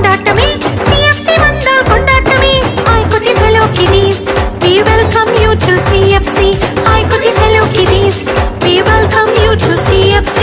கொண்டாட்டமே CFC வந்தால் கொண்டாட்டமே hi குட்டீஸ் hello kitties we welcome you to CFC hi குட்டீஸ் hello kitties we welcome you to CFC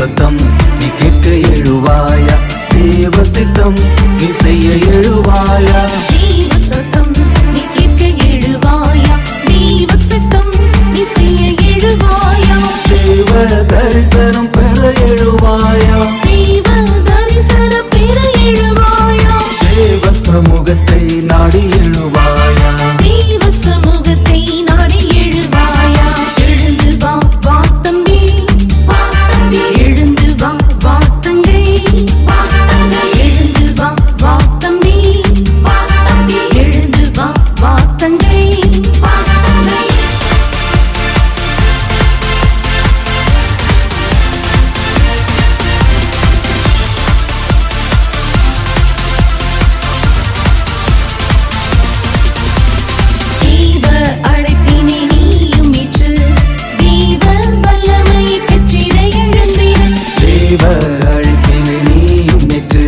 சத்தம் நீ கேட்க எழுவாயா, தேவ சித்தம் நீ செய்ய எழுவாயா. தேவ சத்தம் நீ கேட்க எழுவாயா, தேவ சித்தம் நீ செய்ய எழுவாயா. தேவ தரிசனம் பெற எழுவாயா, தேவ தரிசனம் பெற எழுவாயா. தேவ சமூகத்தை நாடி எழுவாயா, தேவ சமூகத்தை நாடி எழுவாயா. எழுந்து வா வா தம்பி, வா தம்பி. எழுந்து வா வா தங்கை, வா தங்கை. எழுந்து வா வா தம்பி, வா தம்பி. எழுந்து வா வா தங்கை, வா தங்கை. தேவ அழைப்பினை நீயும் ஏற்று, தேவ வல்லமையை பெற்றிட எழுந்திரு. தேவ அழைப்பினை நீயும் ஏற்று,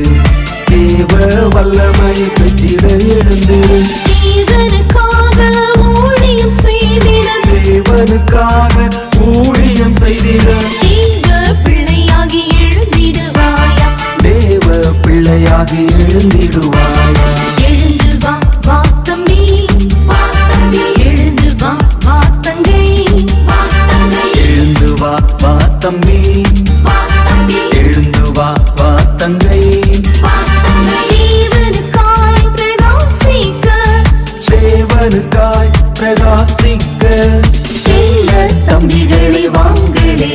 தேவ வல்லமையை பெற்றிட எழுந்திரு. தேவனுக்காக ஊழியம் செய்திட, தேவனுக்காக ஊழியம் செய்திட, தேவ பிள்ளையாகி எழுந்திடுவாயா. தேவ பிள்ளையாகி எழுந்திடுவாயா. எழுந்து வா வா தம்பி, வா தம்பி. எழுந்து வா வா தங்கை, வா தங்கை. எழுந்து வா வா தம்பி, வா தம்பி. எழுந்து வா வா தங்கை. வா தங்கை. தேவனுக்காய் பிரகாசிக்க, தேவனுக்காய் பிரகாசிக்க, செல்ல தம்பிகளை வாங்களே,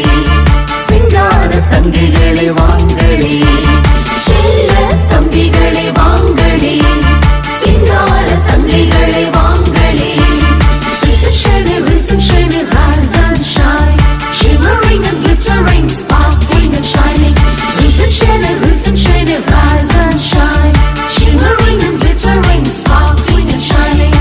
சிங்கார தங்கைகளை வாங்களே. செல்ல தம்பிகளை வாங்களே, சிங்கார தங்கைகளை வாங்களே. Listen, shine, listen, shine, rise and shine, shimmering and glittering, sparkling and shining. Listen, shine, rise and shine, shimmering and glittering, sparkling and shining.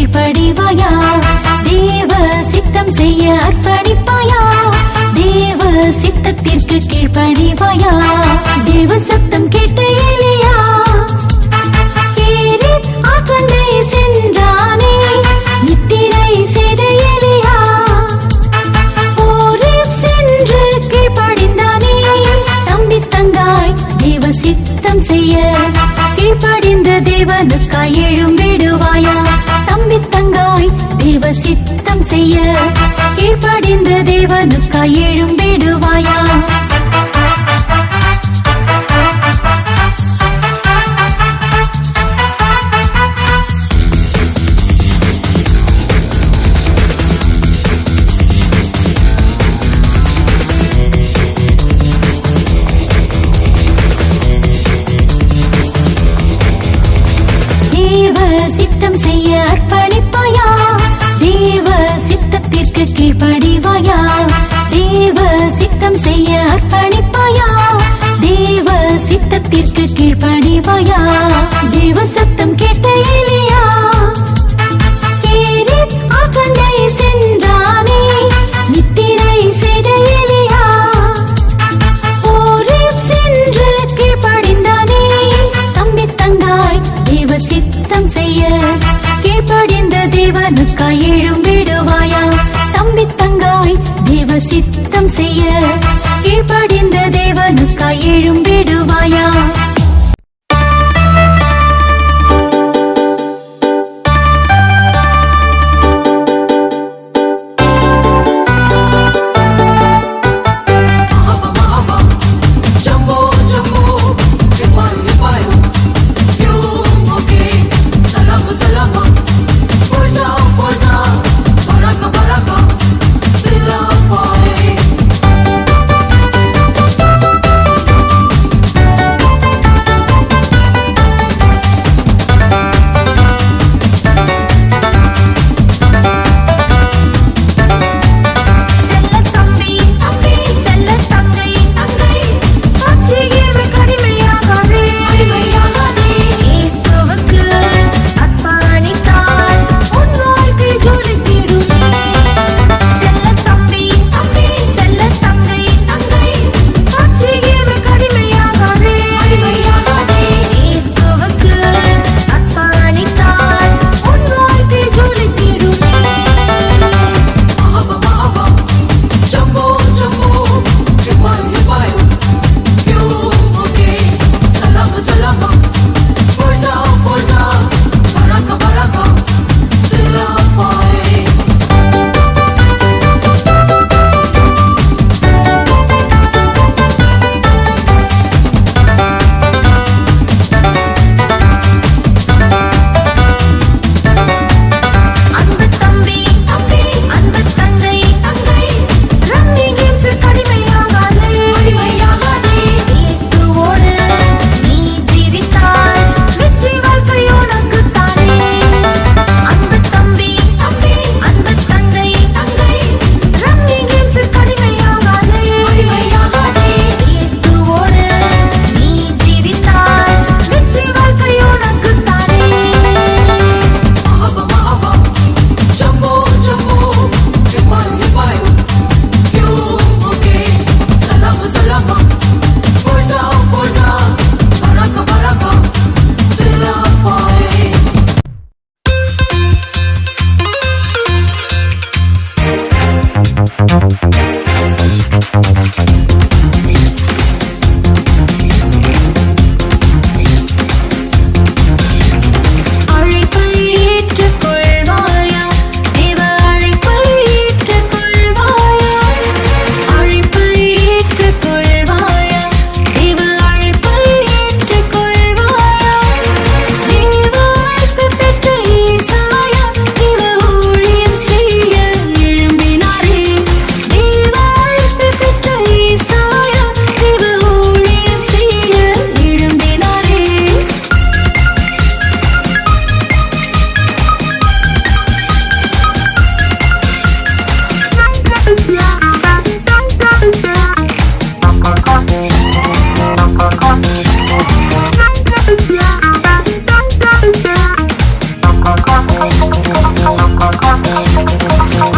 கீழ்ப்படிவாயா தேவ சித்தம் செய்ய அர்ப்பணிப்பாயா தேவ சித்தத்திற்கு கீழ்ப்படிவாயா தேவ சத்தம் கேட்டு எலியா ஏறி ஆற்றண்டை சென்றானே நித்திரை செய்த எலியா ஓரேப் சென்று கீழ்ப்படிந்தானே தம்பி தங்காய் தேவ சித்தம் செய்ய கீழ்ப்படிந்த தேவனுக்காய் எழும் விடுவாயா தம்பி தங்காய் தேவ சித்தம் செய்ய கீழ்ப்படிந்த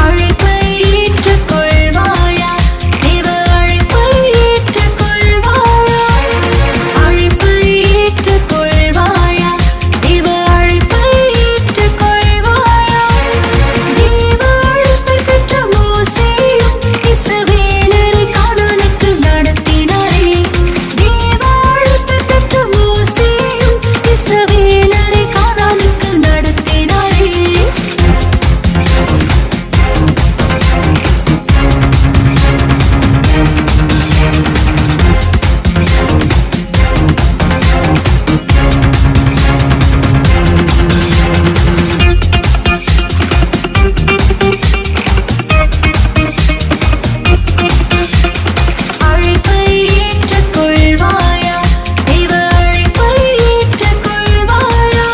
அழைப்பை ஏற்றுக்கொள்வாயா தேவ அழைப்பை ஏற்றுக்கொள்வாயா அழைப்பை ஏற்றுக்கொள்வாயா தேவ அழைப்பை ஏற்றுக்கொள்வாயா தேவ அழைப்பை பெற்ற மோசேயும் இஸ்ரவேலரை கானானுக்கு நடத்தினாரே தேவ அழைப்பை பெற்ற மோசேயும் இஸ்ரவேலரை கானானுக்கு நடத்தினாரே அழைப்பை ஏற்றுக்கொள்வாயா தேவ அழைப்பை ஏற்றுக்கொள்வாயா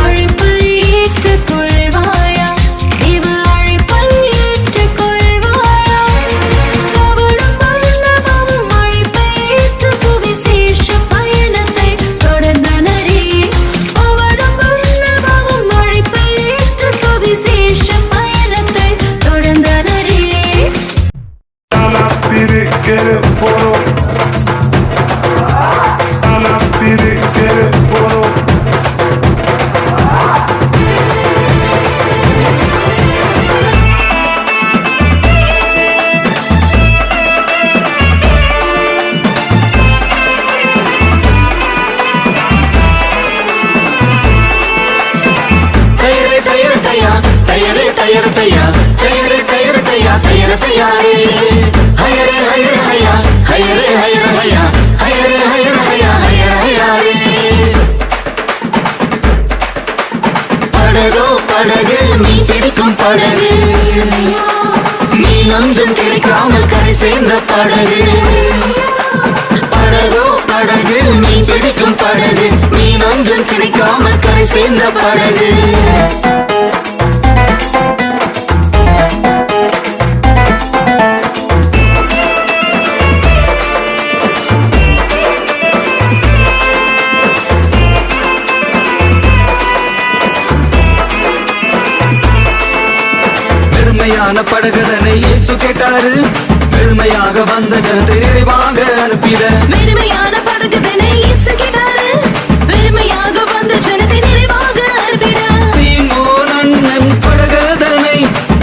அழைப்பை ஏற்றுக்கொள்வாயா தேவ அழைப்பை ஏற்றுக்கொள்வாயா கவனம் பண்ணவும் அழைப்பை ஏற்று சுவிசேஷ பயணத்தை தொடர்ந்தனரே கவனம் பண்ணவும் அழைப்பை ஏற்று சுவிசேஷ பயணத்தை தொடர்ந்தனரே படகு மீன் பிடிக்கும் படகு மீன் ஒன்றும் கிடைக்காமல் கரை சேர்ந்த படகு படகு மீன் பிடிக்கும் படகு மீன் ஒன்றும் கிடைக்காமல் கரை சேர்ந்த படகு பெருமையான படகதனை இயேசு கேட்டாரு பெருமையாக வந்த ஜனத்தை நிறைவாக அனுப்பிட பெருமையான படகுதனை இயேசு கேட்டாரு பெருமையாக வந்த ஜனத்தை நிறைவாக அனுப்பிட சீமோன் அண்ணன் படகதனை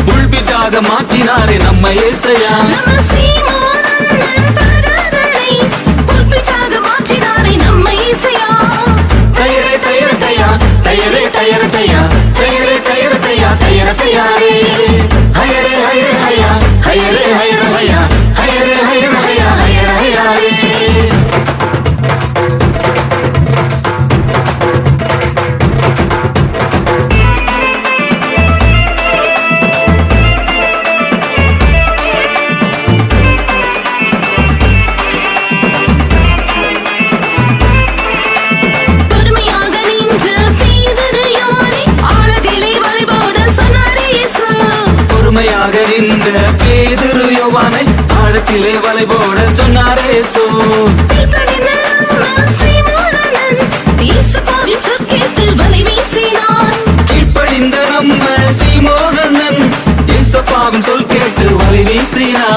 புல்பிட்டாக மாற்றினாரே நம்ம ஏசையா நம்ம சீமோன் அண்ணன் படகுதனை புல்பிட்டாக மாற்றினாரே நம்ம இயேசையா தயரே தயர தையா தயரே தயர தையா தயரே தயர தையா தயர தையாரே ஹயரே ஹயர ஹயா ஹயரே ஹயர ஹயா ஹயரே ஹயர ஹயா ஹயர ஹயாரே பொறுமையாக நின்று பேதுருயோனே ஆழத்திலே வழிபோட சொன்னாரே இயேசு பொறுமையாக நின்ற பேதுரு யோவானை ஆழத்திலே வலை போட சொன்னாரே இயேசு கீழ்ப்படிந்த நம்ம சீமோன் அண்ணன் இயேசுவின் சொல் கேட்டு வலை வீசினான் கீழ்ப்படிந்த நம்ம சீமோன் அண்ணன் இயேசப்பாவின் சொல் கேட்டு வலை வீசினார்